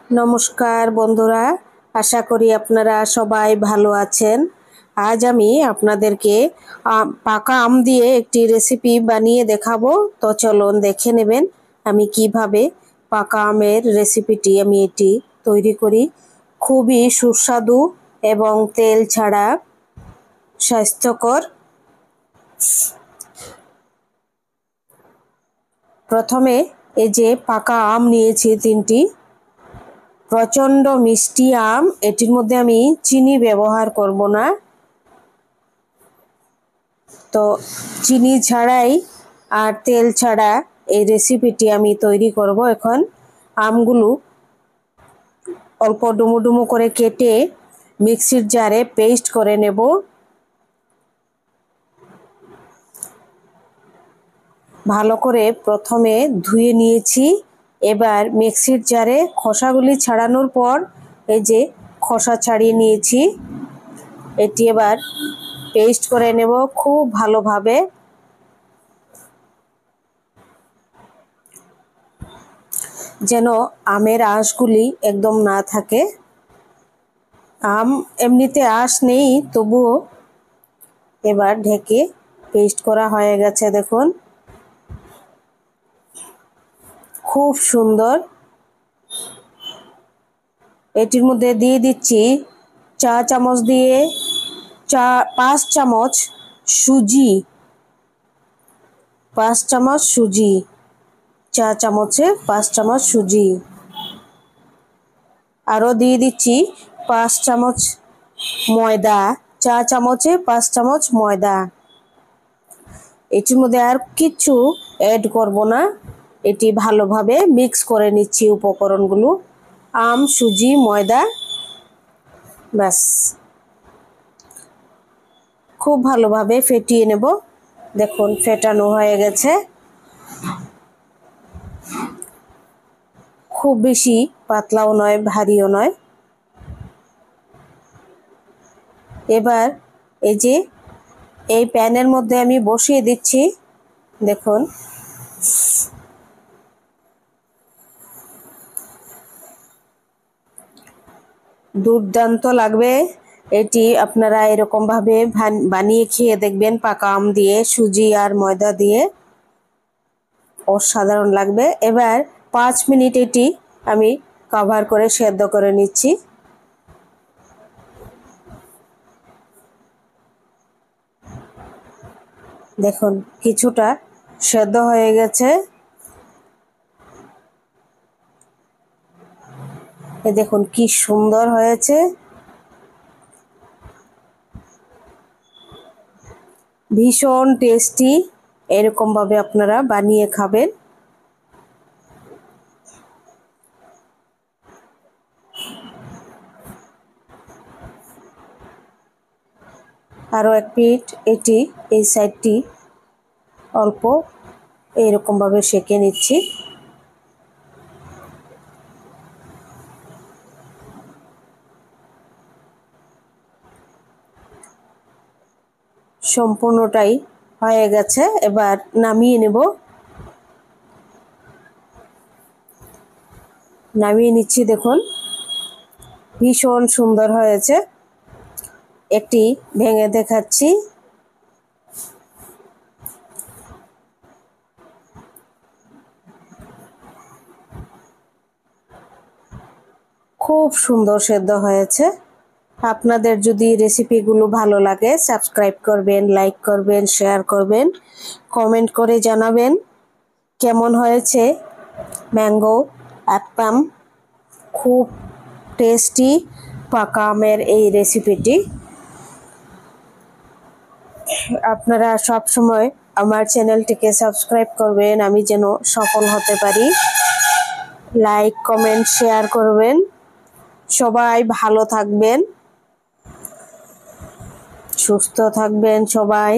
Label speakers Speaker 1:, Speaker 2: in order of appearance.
Speaker 1: नमस्कार बंधुरा आशा करी आपनारा सबाई भालो आछेन। आज आमी आपनादेरके पाका आम दिए एकटी रेसिपि बानिये देखाबो। तो चलुन देखे नेबेन आमी किभाबे पाका आमेर रेसिपिटी आमी एटी तैरी करी। खूबई सुस्वादु एबं तेल छाड़ा स्वास्थ्यकर। प्रथमे ए जे पाका आम नियेछि तीनटी प्रचंड मिष्टि आम एटिर मध्य आमी चीनी व्यवहार करब ना। तो चीनी छाड़ाई और तेल छाड़ा ए रेसिपिटी आमी तैरी करब। एखन आमगुलो अल्प डुमो डुमो करे केटे मिक्सिर जारे पेस्ट करे नेब। भालो करे प्रथमे धुए निয়েছি। एबार मिक्सिर जारे खोसागुली छाड़ानोर पर ए जे खोसा छाड़िए निয়েছি एटी एबार पेस्ट करे नेब खूब भालो भावे। जेनो आमेर आँशगुली एकदम ना थाके। आम एमनिते आँश नेই तबुओ एबार ढेके पेस्ट करा हये गेছে देखुन खूब सुंदर। एटिर मध्य दिए दिচ্ছি चा चामच दिए 5 चामच सुजी 5 चामच सुजी चा चामचे 5 चामच सुजी आरो दिए दिচ্ছি 5 चामच मयदा चा चामचे 5 चामच मयदा। एटिर मध्य आर किच्छु एड करब ना। एटी भालो भावे मिक्स करे निচ্ছি उपकरणगुलो आम सुजी मयदा बस खूब भालो भावे फेटिए नेब। देखुन फेटानो हये गेছে खूब बेशी पातलाओ नय भारीओ नय। एबार ए जे এই প্যানের মধ্যে আমি বসিয়ে দিচ্ছি দেখুন দুর্দান্ত লাগবে। এটি আপনারা এরকম ভাবে বানিয়ে খেয়ে দেখবেন পাকা আম দিয়ে সুজি আর ময়দা দিয়ে অসাধারণ লাগবে। এবার 5 মিনিট এটি আমি কভার করে সেদ্ধ করে নিচ্ছি। দেখুন কিছুটা সেদ্ধ হয়ে গেছে। এ দেখুন কি সুন্দর হয়েছে ভীষণ টেস্টি। এরকম ভাবে আপনারা বানিয়ে খাবেন। আরো এক পিঠ এটি এই সাইডটি অল্প এরকম ভাবে সেকে নিচ্ছি। সম্পূর্ণটাই হয়ে গেছে এবার নামিয়ে নেব। নামিয়ে নিচ্ছি দেখুন ভীষণ সুন্দর হয়েছে। একটি ভেঙে দেখাচ্ছি। খুব সুন্দর সেদ্ধ হয়েছে। আপনাদের যদি রেসিপিগুলো ভালো লাগে সাবস্ক্রাইব করবেন, লাইক করবেন, শেয়ার করবেন, কমেন্ট করে জানাবেন কেমন হয়েছে ম্যাঙ্গো অ্যাপ্পাম। খুব টেস্টি পাকা আমের এই রেসিপিটি। আপনারা সব সময় আমার চ্যানেলটিকে সাবস্ক্রাইব করবেন আমি যেন সফল হতে পারি। লাইক কমেন্ট শেয়ার করবেন। সবাই ভালো থাকবেন, সুস্থ থাকবেন সবাই।